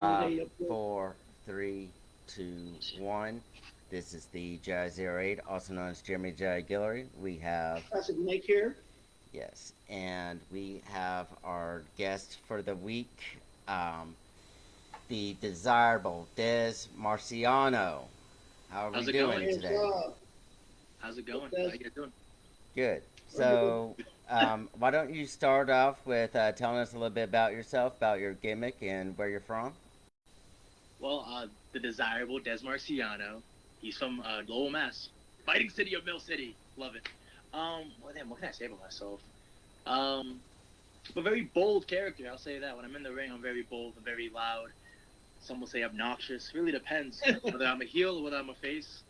Four, three, two, one. This is the Jazz 08, also known as Jeremy J. Guillory. We have, Classic Nick here. yes, and we have our guest for the week, um, the desirable Dez Marciano. How are we How's it going? doing Hey, what's today? up? How's it What's going? How this? you guys doing? Good. We're good. So, why don't you start off with telling us a little bit about yourself, about your gimmick, and where you're from? Well, the desirable Dez Marciano. He's from Lowell, Mass. Fighting city of Mill City. Love it. Well, damn, what can I say about myself? Um, a very bold character. I'll say that. When I'm in the ring, I'm very bold. I'm very loud. Some will say obnoxious. Really depends whether I'm a heel or whether I'm a face.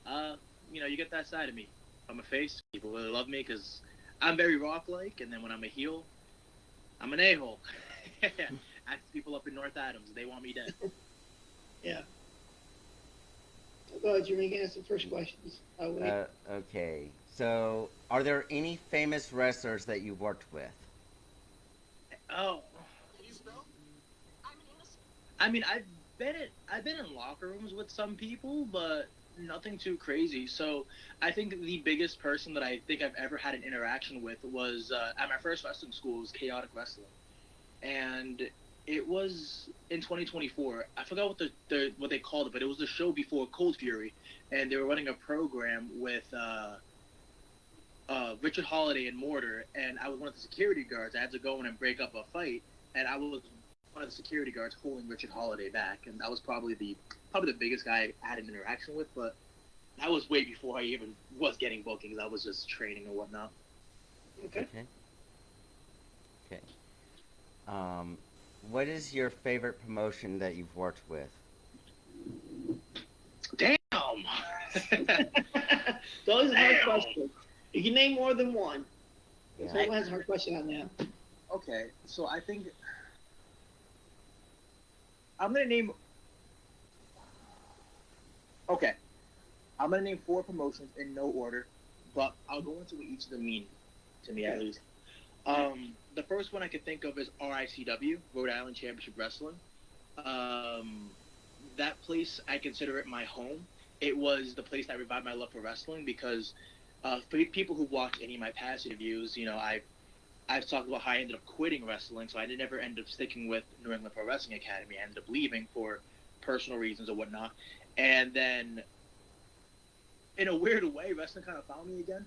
Uh, you get that side of me. If I'm a face, people really love me because I'm very rock-like, and then when I'm a heel, I'm an a-hole. Ask people up in North Adams. They want me dead. Yeah. Go ahead, Jimmy. Answer the first questions. I'll wait. Okay. So, are there any famous wrestlers that you've worked with? Oh, I mean, I've been in locker rooms with some people, but nothing too crazy. So I think the biggest person that I think I've ever had an interaction with was at my first wrestling school. It was Chaotic Wrestling, and it was in 2024. I forgot what they called it, but it was the show before Cold Fury, and they were running a program with Richard Holiday and Mortar, and I was one of the security guards. I had to go in and break up a fight, and I was one of the security guards holding Richard Holiday back, and that was probably the biggest guy I had an interaction with. But that was way before I even was getting bookings. I was just training and whatnot. Okay. Okay. Okay. Um, what is your favorite promotion that you've worked with? Damn. So always a hard Damn. question. You can name more than one. Yeah. So everyone has a hard question on that. Okay, so I think I'm gonna name. Okay, I'm gonna name four promotions in no order, but I'll go into what each of them mean to me at least. The first one I could think of is RICW, Rhode Island Championship Wrestling. Um, that place, I consider it my home. It was the place that revived my love for wrestling because for people who watch any of my past interviews, I've talked about how I ended up quitting wrestling, so I did never end up sticking with New England Pro Wrestling Academy. I ended up leaving for personal reasons or whatnot. And then, in a weird way, wrestling kind of found me again.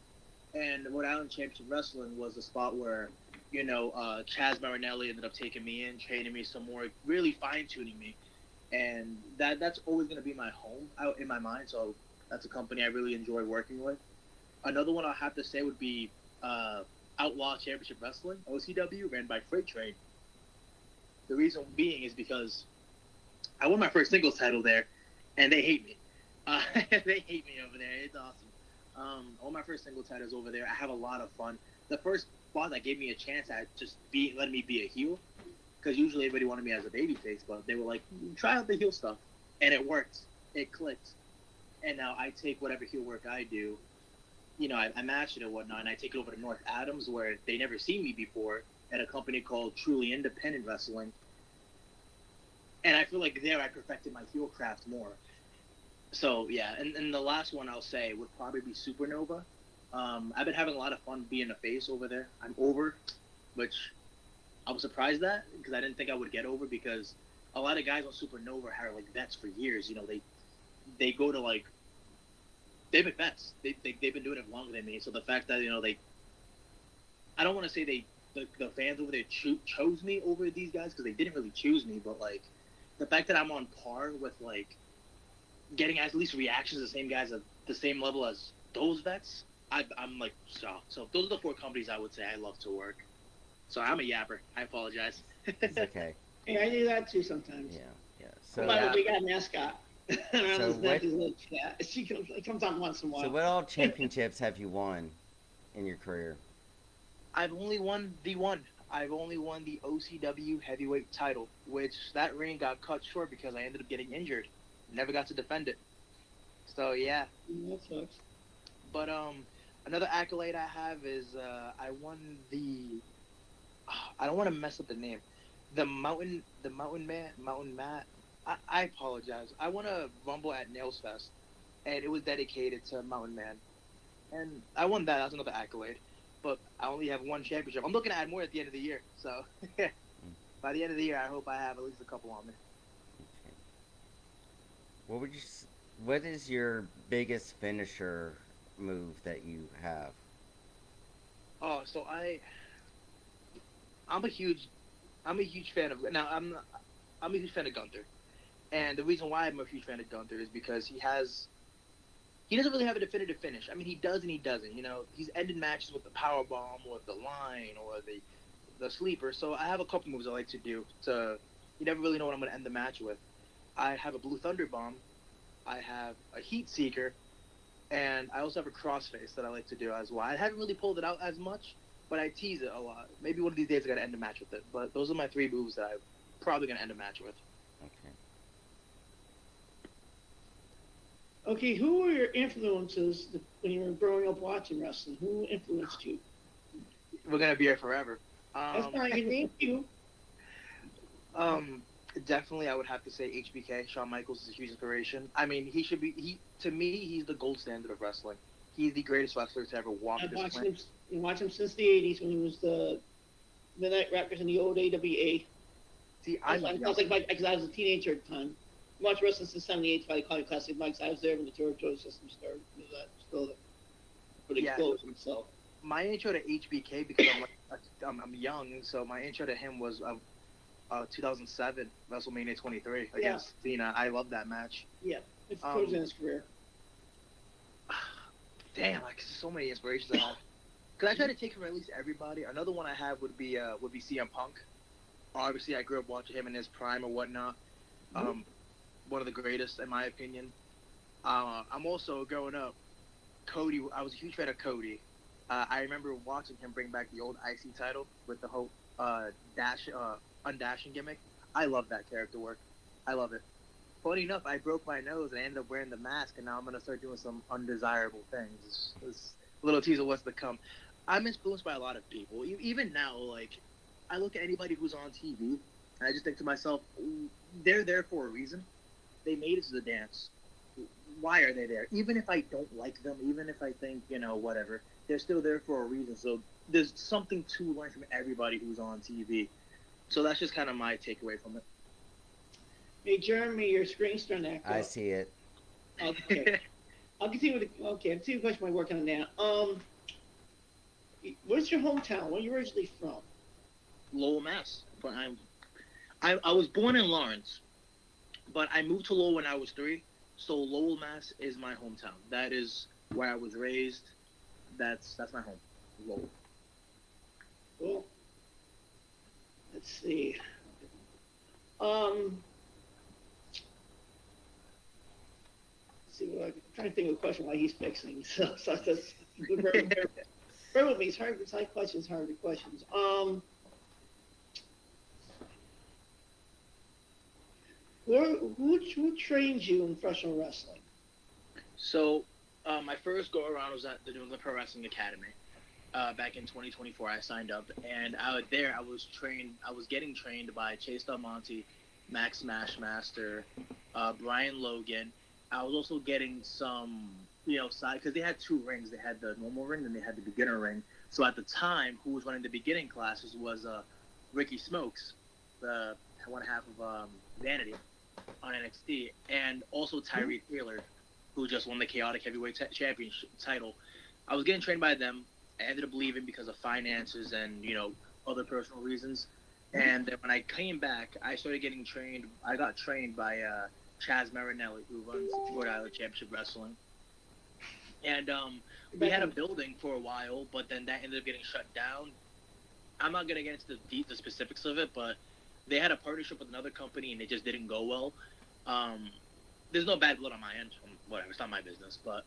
And Rhode Island Championship Wrestling was the spot where, Chaz Marinelli ended up taking me in, training me some more, really fine tuning me. And that's always going to be my home out in my mind. So that's a company I really enjoy working with. Another one I have to say would be Outlaw Championship Wrestling, OCW, ran by Freight Train. The reason being is because I won my first singles title there, and they hate me. They hate me over there. It's awesome. All my first single titles over there. I have a lot of fun. The first spot that gave me a chance at just letting me be a heel, because usually everybody wanted me as a babyface, but they were like, try out the heel stuff, and it worked. It clicked, and now I take whatever heel work I do. I match it and whatnot, and I take it over to North Adams where they never seen me before at a company called Truly Independent Wrestling, and I feel like there I perfected my heel craft more. So yeah, and the last one I'll say would probably be Supernova. I've been having a lot of fun being a face over there. I'm over, which I was surprised at because I didn't think I would get over because a lot of guys on Supernova are like vets for years. They go to like they've been vets. They've been doing it longer than me. So the fact that I don't want to say the fans over there chose me over these guys because they didn't really choose me, but like the fact that I'm on par with like getting at least reactions the same guys at the same level as those vets, I'm like shocked. So those are the four companies I would say I love to work. So I'm a yapper. I apologize. It's okay. Hey, I do that too sometimes. Yeah. Yeah. But So, we got a mascot. Around so his neck what? is a little cat. She comes on once in a So while. what all championships have you won in your career? I've only won the one. I've only won the OCW heavyweight title, which that reign got cut short because I ended up getting injured. Never got to defend it. So yeah, That sucks. but another accolade I have is I won the. I don't want to mess up the name. Mountain Matt. I apologize. I won a Rumble at Nails Fest, and it was dedicated to Mountain Man, and I won that. That's another accolade, but I only have one championship. I'm looking to add more at the end of the year, so by the end of the year, I hope I have at least a couple on me. Okay. What would you? What is your biggest finisher move that you have? Oh, so I'm a huge I'm a huge fan of now I'm a huge fan of Gunther, and the reason why I'm a huge fan of Gunther is because he doesn't really have a definitive finish. I mean, he does and he doesn't. You know, he's ended matches with the power bomb or the line or the sleeper. So I have a couple moves I like to do. You never really know what I'm going to end the match with. I have a Blue Thunder Bomb. I have a Heat Seeker, and I also have a Crossface that I like to do as well. I haven't really pulled it out as much, but I tease it a lot. Maybe one of these days I got to end the match with it. But those are my three moves that I'm probably going to end a match with. Okay. Okay, who were your influences when you were growing up watching wrestling? Who influenced you? We're going to be here forever. That's fine. You name you. Um, Definitely, I would have to say HBK. Shawn Michaels is a huge inspiration. I mean, to me, he's the gold standard of wrestling. He's the greatest wrestler to ever walk I've this watched planet. him. You watched him since the '80s when he was the Midnight Rappers in the old AWA. See, I was like, because I was a teenager at the time. I watched wrestling since '78, so I call it Classic Mike's. I was there when the territory system started. It was still there for the Yeah. explosion. So My intro to HBK because I'm young, so my intro to him was 2007 WrestleMania 23 against Cena. I love that match. yeah, it's towards in his career. Damn, like so many inspirations I have. Cause I try to take from at least everybody. Another one I have would be CM Punk. Obviously, I grew up watching him in his prime or whatnot. One of the greatest in my opinion. I'm also growing up. Cody, I was a huge fan of Cody. I remember watching him bring back the old IC title with the whole undashing gimmick. I love that character work. I love it. Funny enough, I broke my nose and I ended up wearing the mask, and now I'm gonna start doing some undesirable things. It's a little teaser of what's to come. I'm influenced by a lot of people. Even now, like I look at anybody who's on TV, and I just think to myself, they're there for a reason. They made it to the dance. Why are they there? Even if I don't like them, even if I think, whatever, they're still there for a reason. So there's something to learn from everybody who's on TV. So that's just kind of my takeaway from it. Hey, Jeremy, your screen's starting to act I up. see it. Okay. I'll continue with I'll continue the question I'm working on now. Where's your hometown? Where are you originally from? Lowell, Mass. But I was born in Lawrence, but I moved to Lowell when I was 3. So Lowell, Mass is my hometown. That is where I was raised. That's my home, Lowell. Well, let's see. Let's see what I'm trying to think of a question while he's fixing. So that's bear with me. It's hard. It's hard questions. Harder questions. Who trained you in professional wrestling? So my first go around was at the New England Pro Wrestling Academy. Back in 2024, I signed up, and I was trained. I was getting trained by Chase Del Monte, Max Smashmaster, Brian Logan. I was also getting some, side because they had 2 rings. They had the normal ring and they had the beginner ring. So at the time, who was running the beginning classes was Ricky Smokes, the one half of Vanity on NXT, and also Tyree Taylor, who just won the Chaotic Heavyweight Championship title. I was getting trained by them. I ended up leaving because of finances and, other personal reasons. And then when I came back, I started getting trained. I got trained by Chaz Marinelli, who runs Rhode Island Championship Wrestling. And we had a building for a while, but then that ended up getting shut down. I'm not going to get into the specifics of it, but they had a partnership with another company, and it just didn't go well. There's no bad blood on my end. Whatever, it's not my business. But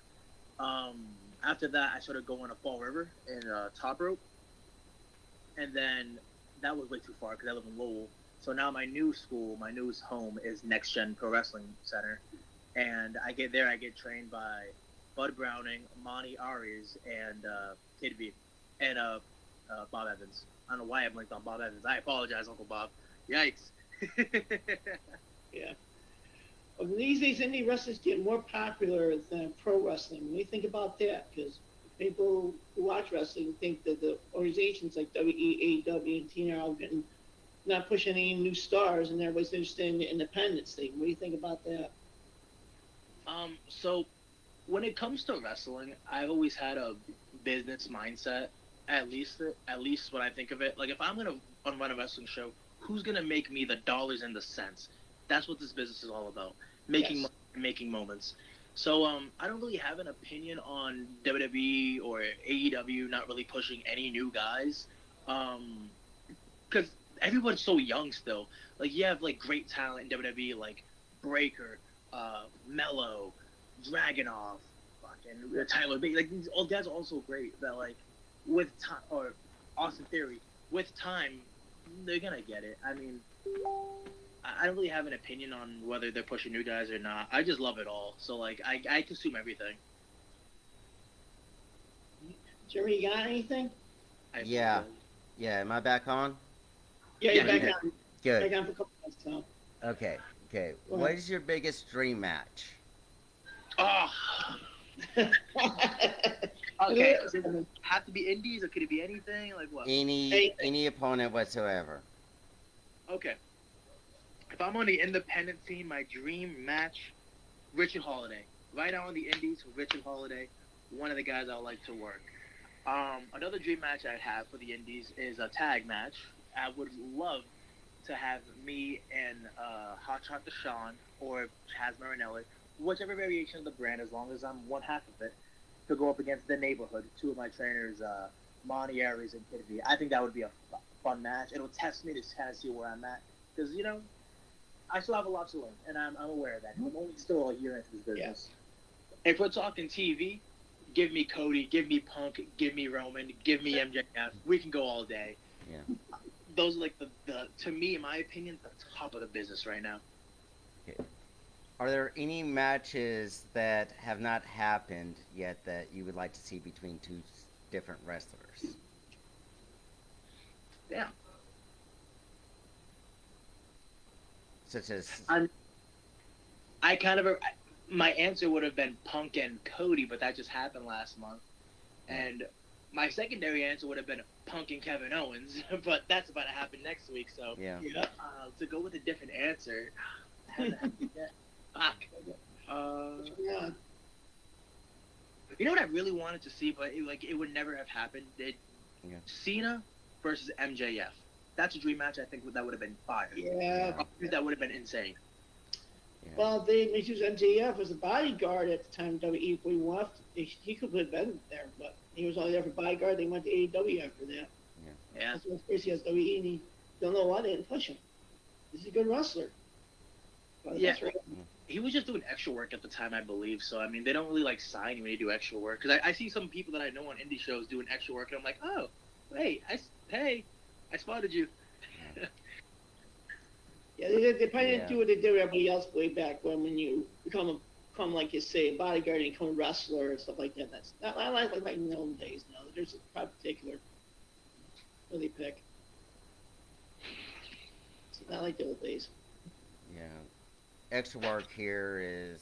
after that, I started going to Fall River in Top Rope. And then that was way too far because I live in Lowell. So now my new school, my newest home is Next Gen Pro Wrestling Center. And I get trained by Bud Browning, Monty Arias, and Kid V, and Bob Evans. I don't know why I blinked on Bob Evans. I apologize, Uncle Bob. Yikes. Yeah. Well, these days, indie wrestlers get more popular than pro wrestling. When you think about that, because people who watch wrestling think that the organizations like WWE, AEW, and TNA are all getting not pushing any new stars, and everybody's interested in the independence thing. What do you think about that? So when it comes to wrestling, I've always had a business mindset. At least when I think of it, like if I'm gonna run a wrestling show, who's gonna make me the dollars and the cents? That's what this business is all about. Making Yes. money, making moments. So I don't really have an opinion on WWE or AEW not really pushing any new guys, because everyone's so young still. Like you have like great talent in WWE, like Breaker, Mello, Dragonov, fucking Tyler Bate. Like these old guys are also great. That like with time, or Austin Theory, with time, they're gonna get it. I mean, I don't really have an opinion on whether they're pushing new guys or not. I just love it all. So like I consume everything. Jeremy, you got anything? I Yeah. apologize. Yeah, am I back on? Yeah, Yeah, you're back Okay, on. good. Back on for a couple minutes now. Okay, okay. Go What ahead. is your biggest dream match? Oh, okay. Does it have to be indies or could it be anything? Like what? Any Anything. any opponent whatsoever. Okay. If I'm on the independent scene, my dream match, Richard Holiday. Right now on the indies, Richard Holiday, one of the guys I would like to work. Another dream match I'd have for the indies is a tag match. I would love to have me and Hot Shot Deshawn or Chaz Marinelli, whichever variation of the brand, as long as I'm one half of it, to go up against the neighborhood. Two of my trainers, Monty Aries and Kid V. I think that would be a fun match. It'll test me to kind of see where I'm at. Because, I still have a lot to learn, and I'm aware of that. I'm only still a year into this business. If we're talking TV, give me Cody, give me Punk, give me Roman, give me MJF. We can go all day. Yeah. Those are like the to me, in my opinion, the top of the business right now. Okay. Are there any matches that have not happened yet that you would like to see between two different wrestlers? Yeah. Such as I kind of my answer would have been Punk and Cody, but that just happened last month. And my secondary answer would have been Punk and Kevin Owens, but that's about to happen next week. So yeah. Yeah. to go with a different answer, fuck. Yeah. You know what I really wanted to see, but it would never have happened. Yeah. Cena versus MJF. That's a dream match. I think that would have been fire. Yeah. That would have been insane. Yeah. Well, they used MJF as a bodyguard at the time WWE left. He could have been there, but he was only there for bodyguard. They went to AEW after that. Yeah. That's what's crazy. He has WWE, and he don't know why they didn't push him. He's a good wrestler. But Yeah. that's right. He was just doing extra work at the time, I believe. So I mean, they don't really like sign you when you do extra work. Because I see some people that I know on indie shows doing extra work, and I'm like, oh, hey, I spotted you. Yeah, they probably didn't do what they did with everybody else way back when you become like you say a bodyguard and become a wrestler and stuff like that. That's not I like in the old days. No, there's a particular who they pick. It's not like the old days. Yeah. Extra work here is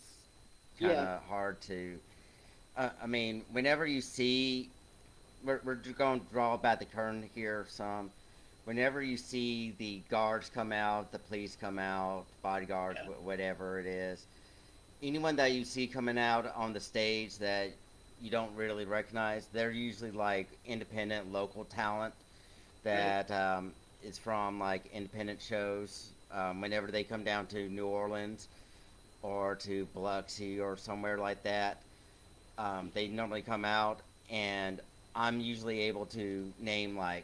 kind of hard to. I mean, whenever you see, we're going to draw back the curtain here some. Whenever you see the guards come out, the police come out, bodyguards, whatever it is, anyone that you see coming out on the stage that you don't really recognize, they're usually like independent local talent that is from like independent shows. Whenever they come down to New Orleans or to Biloxi or somewhere like that, they normally come out, and I'm usually able to name like,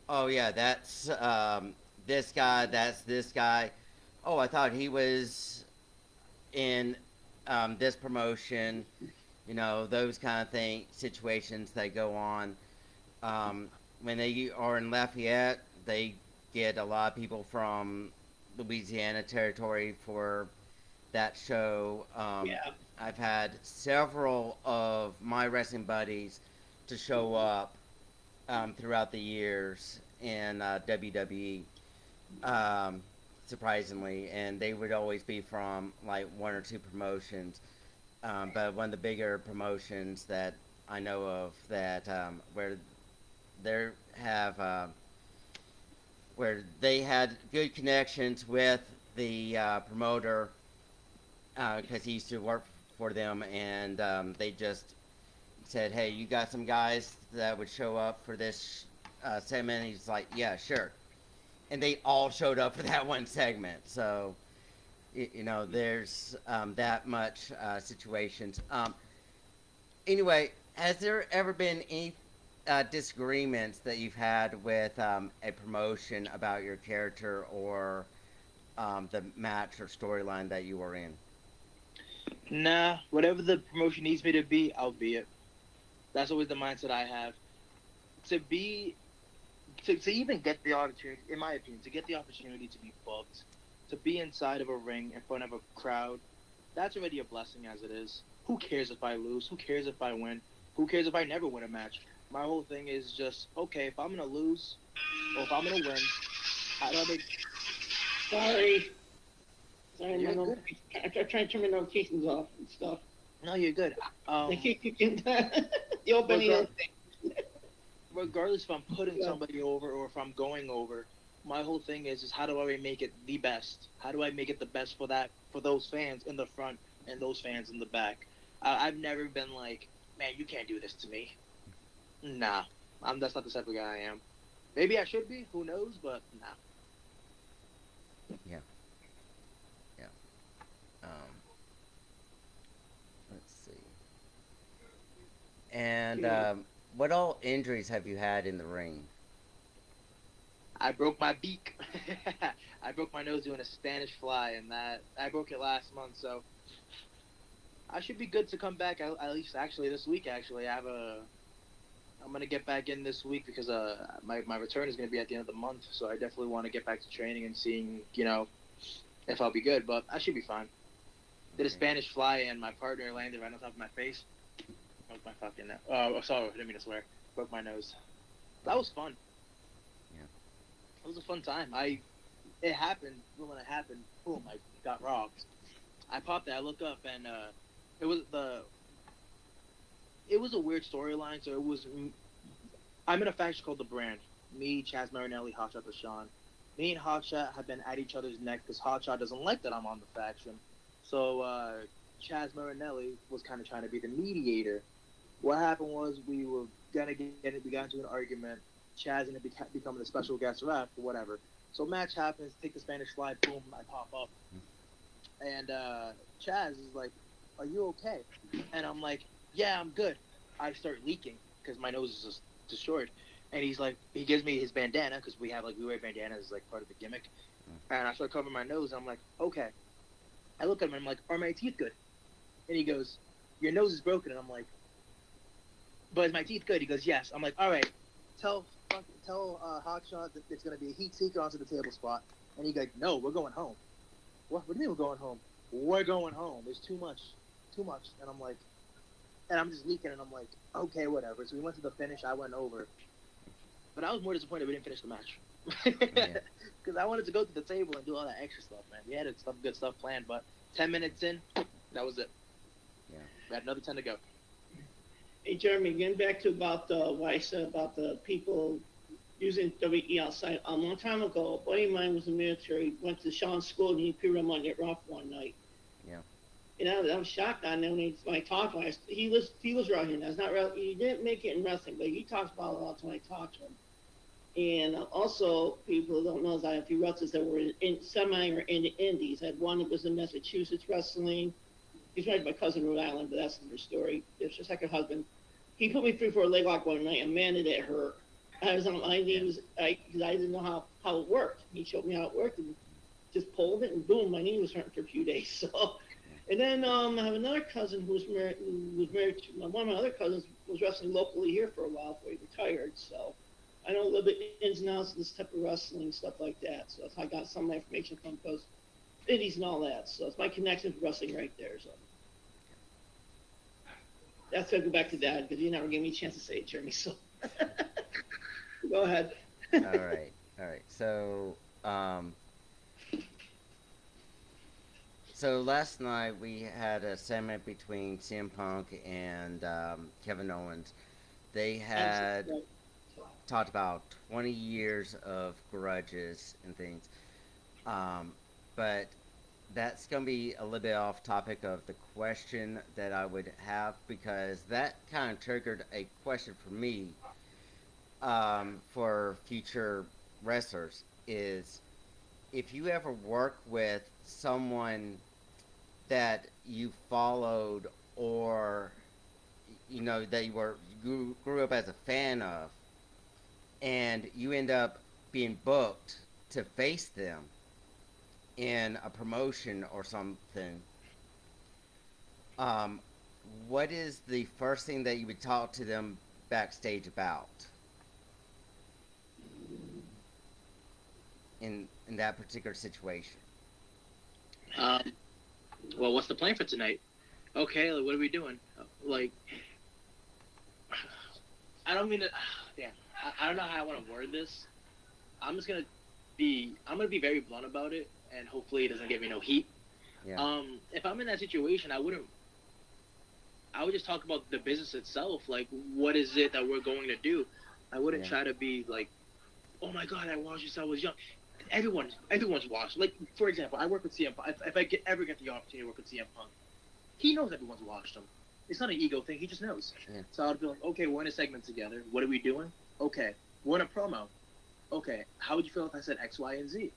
oh yeah, that's this guy, that's this guy. Oh, I thought he was in this promotion. Those kind of situations that go on. When they are in Lafayette, they get a lot of people from Louisiana territory for that show. I've had several of my wrestling buddies to show up throughout the years in WWE. um, surprisingly, and they would always be from like one or two promotions. But one of the bigger promotions that I know of that where they have where they had good connections with the promoter because he used to work for them, and they just said, "Hey, you got some guys that would show up for this segment?" And he's like, "Yeah, sure." And they all showed up for that one segment. So there's that much situations. Anyway, has there ever been any disagreements that you've had with a promotion about your character or the match or storyline that you were in? Nah, whatever the promotion needs me to be, I'll be it. That's always the mindset I have. To be to even get the opportunity, in my opinion, to get the opportunity to be booked, to be inside of a ring in front of a crowd, that's already a blessing as it is. Who cares if I lose? Who cares if I win? Who cares if I never win a match? My whole thing is just okay. If I'm gonna lose or if I'm gonna win, how do I make? Sorry. Sorry, my You're good. I'm trying to turn my notifications off and stuff. No, you're good. They Um, keep kicking the opening regar- thing. regardless if I'm putting Yeah. somebody over or if I'm going over, my whole thing is how do I make it the best? How do I make it the best for those fans in the front and those fans in the back? I've never been like, man, you can't do this to me. Nah, that's not the type of guy I am. Maybe I should be. Who knows? But nah. Yeah, yeah. Um, let's see. And Yeah. what all injuries have you had in the ring? I broke my beak. I broke my nose doing a Spanish fly, and that I broke it last month. So I should be good to come back at least actually this week. Actually, I'm gonna get back in this week because my return is gonna be at the end of the month. So I definitely want to get back to training and seeing if I'll be good. But I should be fine. Did a Okay. Spanish fly and my partner landed right on top of my face. Broke my fucking nose. Oh, sorry, I didn't mean to swear. Broke my nose. That was fun. Yeah. It was a fun time. It happened. When it happened, boom! I got robbed. I popped it. I look up and it was the it was a weird storyline. So it was I'm in a faction called the Brand. Me, Chaz Marinelli, Hotshot Deshaun. Me and Hotshot have been at each other's neck because Hotshot doesn't like that I'm on the faction. So Chaz Marinelli was kind of trying to be the mediator. What happened was we got into an argument. Chaz ended up becoming a special guest ref or whatever. So match happens, take the Spanish fly, boom, I pop up, and Chaz is like, "Are you okay?" And I'm like, "Yeah, I'm good." I start leaking because my nose is just destroyed, and he gives me his bandana because we wear bandanas as like part of the gimmick, and I start covering my nose. And I'm like, "Okay." I look at him and I'm like, "Are my teeth good?" And he goes, "Your nose is broken." And I'm like, "But is my teeth good?" He goes, "Yes." I'm like, "All right, tell Hotshot that it's gonna be a heat seeker onto the table spot." And he goes, "No, we're going home." What do you mean we're going home? We're going home. There's too much, too much. And I'm like, and I'm just leaking, and I'm like, okay, whatever. So we went to the finish. I went over, but I was more disappointed we didn't finish the match Yeah. because I wanted to go to the table and do all that extra stuff, man. We had some good stuff planned, but 10 minutes in, that was it. Yeah. We had another 10 to go. Hey, Jeremy, getting back to about what I said about the people using WE outside. A long time ago, a buddy of mine was in the military, went to Sean's school, and he appeared on Monday Rough one night. Yeah. And I was shocked on him when I talked to him. He was wrestling. That's not he didn't make it in wrestling, but he talks about it a lot when I talked to him. And also, people don't know that I have a few wrestlers that were in semi or in the indies. I had one that was in Massachusetts wrestling. He's married to my cousin in Rhode Island, but that's another story. It's her second husband. He put me through for a leg lock one night, and man, did it hurt. I was on my Yeah. knees because I didn't know how it worked. He showed me how it worked and just pulled it, and boom, my knee was hurting for a few days. So, and then I have another cousin who was married to one of my other cousins was wrestling locally here for a while before he retired. So I know a little bit ins and outs of this type of wrestling stuff like that. So that's how I got some of my information from those cities and all that. So it's my connection to wrestling right there. So that's gonna go back to that because you never gave me a chance to say it, Jeremy. So go ahead. All right. All right. So, Um, so last night we had a segment between CM Punk and Kevin Owens. They had Absolutely. talked about 20 years of grudges and things. Um, but that's going to be a little bit off topic of the question that I would have because that kind of triggered a question for me for future wrestlers is if you ever work with someone that you followed or that grew up as a fan of and you end up being booked to face them in a promotion or something, um, what is the first thing that you would talk to them backstage about in that particular situation? Um, well, what's the plan for tonight? Okay, like, what are we doing? Like, I don't mean to. Damn, I don't know how I want to word this. I'm just gonna I'm gonna be very blunt about it, and hopefully it doesn't get me no heat. Yeah. If I'm in that situation, I would just talk about the business itself. Like, what is it that we're going to do? I wouldn't Yeah. try to be like, oh my god, I watched this. I was young. Everyone's watched. Like, for example, I work with CM Punk. If I ever get the opportunity to work with CM Punk, he knows everyone's watched him. It's not an ego thing. He just knows. Yeah. So I'd be like, okay, we're in a segment together. What are we doing? Okay, we're in a promo. Okay, how would you feel if I said X, Y, and Z?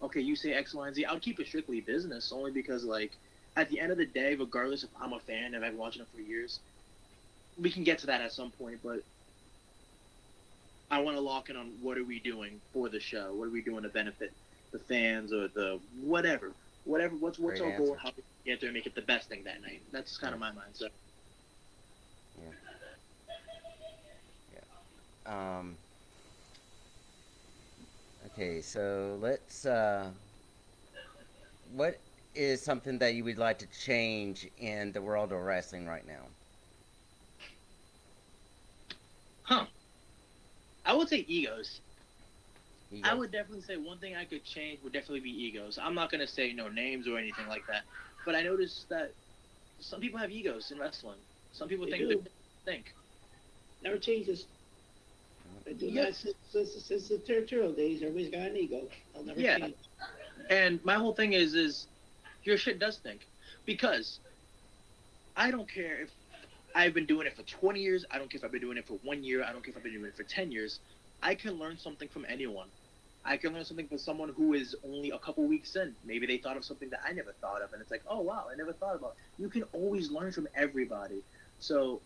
Okay, you say X, Y, and Z. I would keep it strictly business, only because, like, at the end of the day, regardless if I'm a fan and I've been watching it for years, we can get to that at some point, but I want to lock in on what are we doing for the show? What are we doing to benefit the fans or the whatever? What's Great our answer. goal? How do we get there and make it the best thing that night? That's kind of my mindset. Yeah. Okay, so let's. What is something that you would like to change in the world of wrestling right now? Huh. I would say egos. I Ego? would definitely say one thing I could change would definitely be egos. I'm not going to say no names or anything like that, but I noticed that some people have egos in wrestling. Some people They think do. they think. Never changes. They do Yeah. that since the territorial days. Everybody's got an ego. They'll never Yeah. change. And my whole thing is your shit does think. Because I don't care if I've been doing it for 20 years. I don't care if I've been doing it for 1 year. I don't care if I've been doing it for 10 years. I can learn something from anyone. I can learn something from someone who is only a couple weeks in. Maybe they thought of something that I never thought of. And it's like, oh, wow, I never thought about it. You can always learn from everybody. So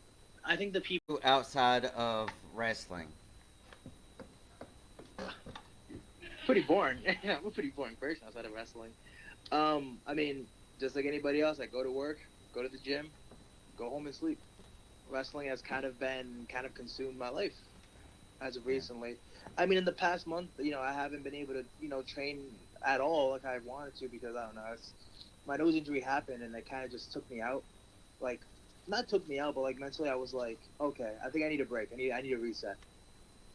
I think the people. Outside of wrestling. Pretty boring. I'm a pretty boring person outside of wrestling. I mean, just like anybody else, I go to work, go to the gym, go home and sleep. Wrestling has kind of consumed my life as of recently. I mean, in the past month, I haven't been able to, train at all like I wanted to because I don't know, my nose injury happened and it kind of just took me out. Like, not took me out, but like mentally, I was like, okay, I think I need a break. I need a reset.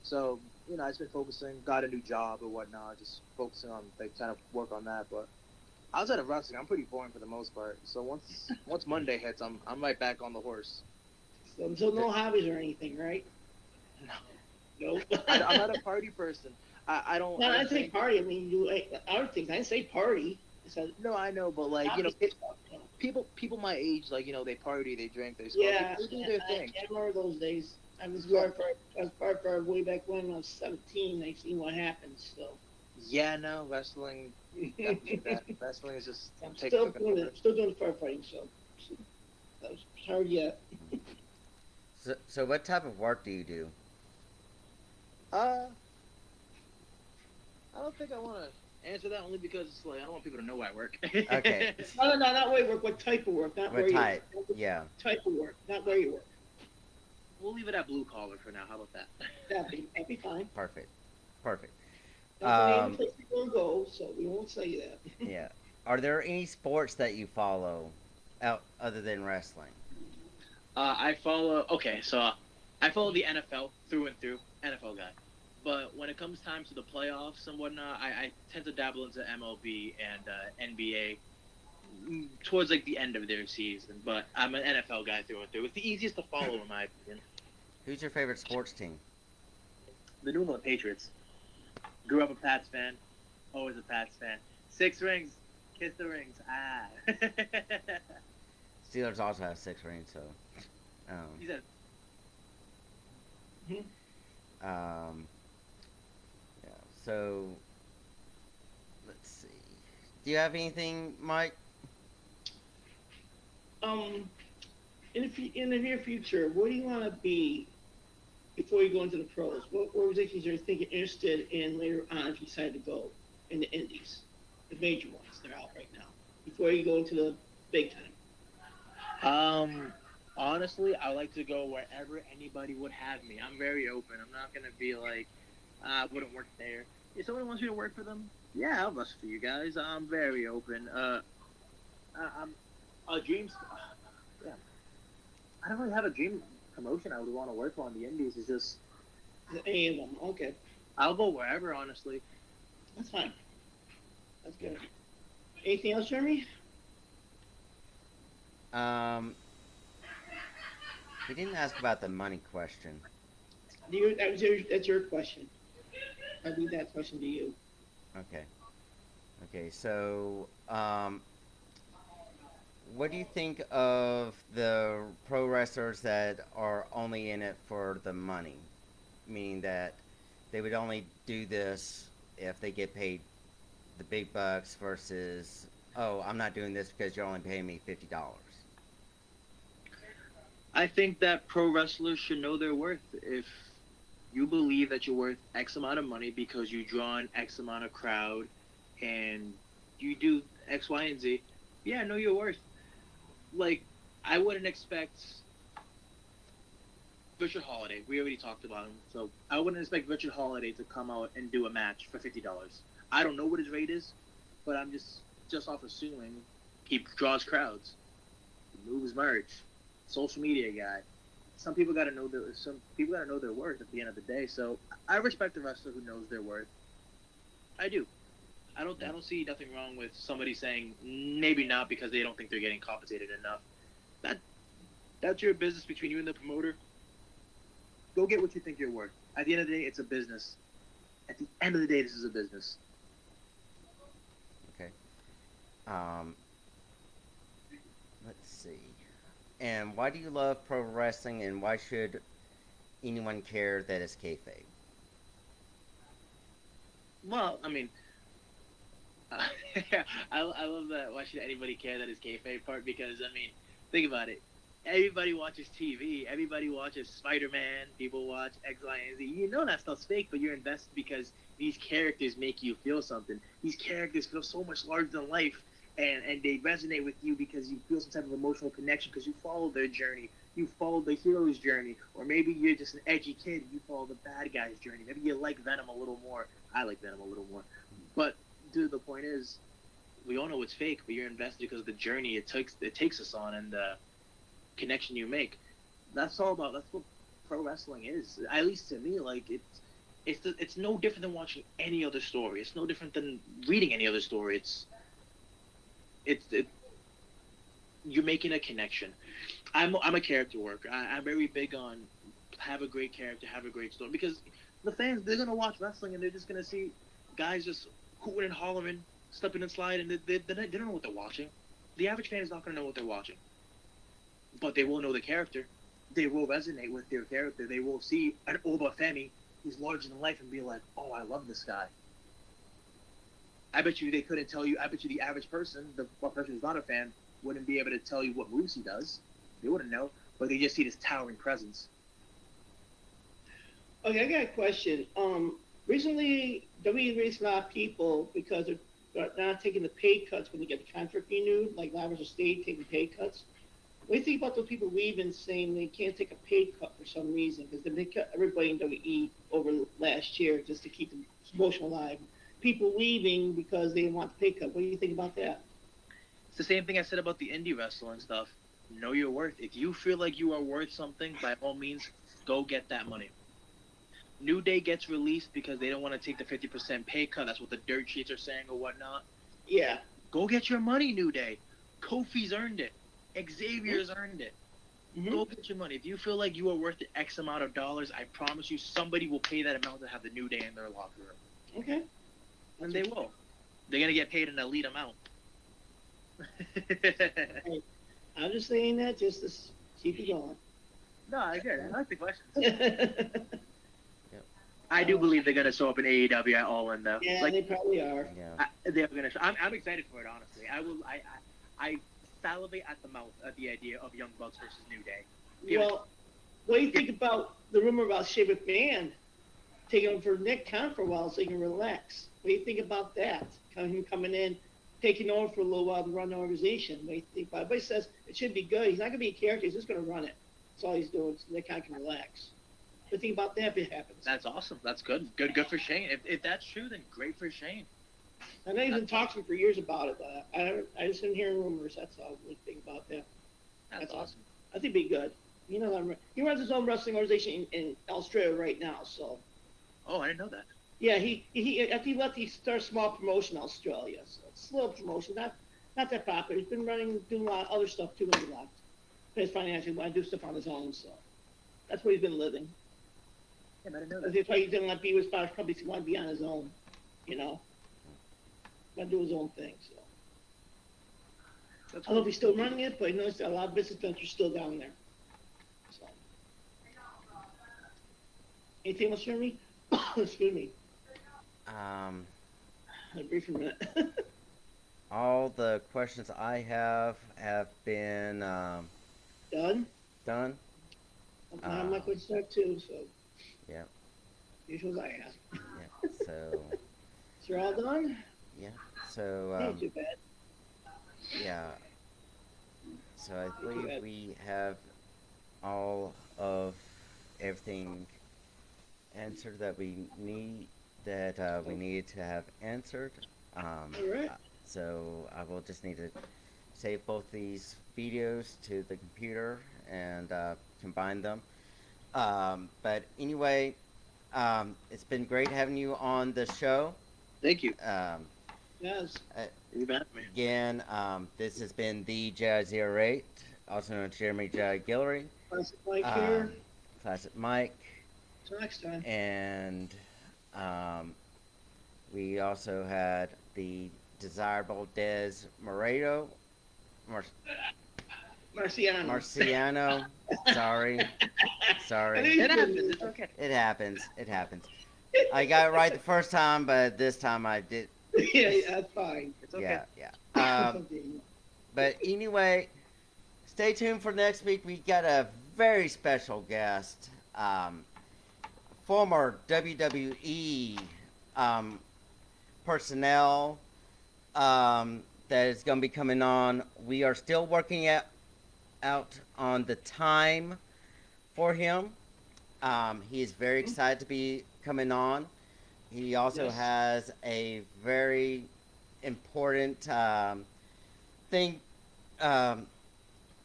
So, I just been focusing, got a new job or whatnot, just focusing on like trying to work on that. But outside of wrestling, I'm pretty boring for the most part. So once Monday hits, I'm right back on the horse. So no hobbies or anything, right? No, No. I'm not a party person. I don't. No, I I don't say drink. party. I mean, you other things. I didn't say party. I said No, I know, but like hobbies and stuff, you know. people my age, like they party, they drink, they smoke, Yeah, they do their thing. I remember those days. Yeah, I was part for way back when I was 17. I seen what happened. So yeah, no, wrestling. That wrestling is just I'm taking still took doing over. it. Still doing firefighting. So that was hard yet. So what type of work do you do? Uh, I don't think I want to answer that only because like I don't want people to know where I work. Okay. No, not where you work. What type of work? Not where What you type? work. Yeah. Type of work, not where you work. We'll leave it at blue collar for now. How about that? That'd be fine. Perfect. Perfect. That's the name Um, of the place people will go, so we won't say that. yeah. Are there any sports that you follow out other than wrestling? I follow. Okay, so I follow the NFL through and through. NFL guy. But when it comes time to the playoffs and whatnot, I tend to dabble into MLB and NBA towards like the end of their season. But I'm an NFL guy through and through. It's the easiest to follow, in my opinion. Who's your favorite sports team? The New England Patriots. Grew up a Pats fan. Always a Pats fan. 6 rings. Kiss the rings. Ah. Steelers also have 6 rings, so. He said, Um, yeah. So, let's see. Do you have anything, Mike? In the near future, what do you want to be before you go into the pros? What organizations are you thinking interested in later on if you decide to go in the indies, the major ones that are out right now, before you go into the big time? Honestly, I like to go wherever anybody would have me. I'm very open. I'm not gonna be like, I wouldn't work there. If someone wants me to work for them, yeah, I'll bust for you guys. I'm very open. I'm a dream. Yeah, I don't really have a dream promotion I would want to work on the Indies. It's just Any of them? Okay, I'll go wherever. Honestly, that's fine. That's good. Anything else, Jeremy? Um, he didn't ask about the money question. That's your question. I leave that question to you. Okay. Okay, so, what do you think of the pro wrestlers that are only in it for the money? Meaning that they would only do this if they get paid the big bucks versus, oh, I'm not doing this because you're only paying me $50. I think that pro wrestlers should know their worth. If you believe that you're worth X amount of money because you draw an X amount of crowd and you do X, Y, and Z, yeah, know your worth. Like, I wouldn't expect Richard Holiday. We already talked about him, so I wouldn't expect Richard Holiday to come out and do a match for $50. I don't know what his rate is, but I'm just off assuming he draws crowds, he moves merch, social media guy. Some people got to know their worth at the end of the day. So I respect a wrestler who knows their worth. I do. I don't see nothing wrong with somebody saying maybe not because they don't think they're getting compensated enough. That's your business between you and the promoter. Go get what you think you're worth. At the end of the day, it's a business. At the end of the day, this is a business. Okay. Um, let's see. And why do you love pro wrestling, and why should anyone care that it's kayfabe? Well, I mean, I love that. Why should anybody care that it's kayfabe part? Because I mean, think about it. Everybody watches TV. Everybody watches Spider-Man. People watch X, Y, and Z. You know that stuff's fake, but you're invested because these characters make you feel something. These characters feel so much larger than life, and they resonate with you because you feel some type of emotional connection because you follow their journey. You follow the hero's journey. Or maybe you're just an edgy kid. You follow the bad guy's journey. Maybe you like Venom a little more. I like Venom a little more. But, dude, the point is, we all know it's fake, but you're invested because of the journey it takes us on and the connection you make. That's all about. That's what pro wrestling is. At least to me, like it's no different than watching any other story. It's no different than reading any other story. It's you're making a connection. I'm a character worker. I'm very big on have a great character, have a great story because the fans they're gonna watch wrestling and they're just gonna see guys just hooting and hollering, stepping and sliding. They don't know what they're watching. The average fan is not gonna know what they're watching. But they will know the character. They will resonate with their character. They will see an Obafemi who's larger than life and be like, oh, I love this guy. I bet you they couldn't tell you. I bet you the average person, the person who's not a fan, wouldn't be able to tell you what moves he does. They wouldn't know. But they just see this towering presence. Okay, I got a question. Recently, WWE released a lot of people because they're not taking the pay cuts when they get the contract renewed, like Lavers of State taking pay cuts. What do you think about those people leaving saying they can't take a pay cut for some reason? Because they cut everybody in WWE over last year just to keep the promotion alive. People leaving because they didn't want the pay cut. What do you think about that? It's the same thing I said about the indie wrestling stuff. Know your worth. If you feel like you are worth something, by all means, go get that money. New Day gets released because they don't want to take the 50% pay cut. That's what the dirt sheets are saying or whatnot. Yeah. Go get your money, New Day. Kofi's earned it. Xavier's earned it. Mm-hmm. Go get your money. If you feel like you are worth the X amount of dollars, I promise you somebody will pay that amount to have the New Day in their locker room. Okay. And they will. They're going to get paid an elite amount. Hey, I'm just saying that just to keep it going. No, I get it. I like the questions. Yeah, I do believe they're going to show up in AEW at All In, though. like, they probably are. Yeah. They're going to show. I'm excited for it, honestly. I salivate at the mouth at the idea of Young Bucks versus New Day. Well, what do you think about the rumor about Shane McMahon taking over Nick Khan for a while so he can relax? What do you think about that? Him coming in, taking over for a little while to run the organization. What do you think about it? Everybody says it should be good. He's not going to be a character. He's just going to run it. That's all he's doing so Nick Khan can relax. What do you think about that if it happens? That's awesome. That's good. Good for Shane. If that's true, then great for Shane. I know he's been talking for years about it, but I just been hearing rumors. That's all I think about that. That's awesome. I think it'd be good. You know, he runs his own wrestling organization in Australia right now. So, Oh, I didn't know that. yeah, he left, he started a small promotion in Australia. So it's a little promotion, not that popular. He's been doing a lot of other stuff too when he left. But his financially want to do stuff on his own. So that's where he's been living. Yeah, I didn't know that. That's why he didn't want to be with Spanish companies. He wanted to be on his own. You know, want to do his own thing. So. I don't know if he's still running it, but I noticed a lot of business ventures still down there. So. Anything else for me? Excuse me. I'll brief for a minute. All the questions I have been Done? done. I'm not going to start too, so. Yeah. Usual as I ask. Yeah. So. So you're all done? Yeah. So. Ain't too bad. Yeah. So I believe we have all of everything answered that we need we needed to have answered. All right. So I will just need to save both these videos to the computer and combine them. But anyway, it's been great having you on the show. Thank you. Yes. You bet, man. Again, this has been the J08, also known as Jeremy J. Guillory. Classic Mike here. Classic Mike. Till next time. And we also had the desirable Dez Marciano. Marciano. Sorry. It happens. It's okay. It happens. I got it right the first time, but this time I did. Yeah, that's fine. It's okay. Yeah. But anyway, stay tuned for next week. We got a very special guest, former WWE personnel that is going to be coming on. We are still working out on the time for him. He is very excited to be coming on. He also has a very important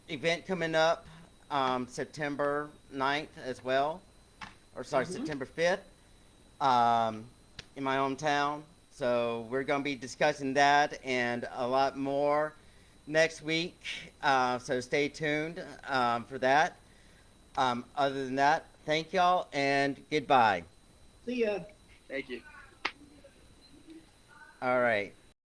event coming up September 9th as well. Or sorry, September 5th in my hometown. So we're going to be discussing that and a lot more next week. So stay tuned for that. Other than that, thank y'all and goodbye. See ya. Thank you. All right.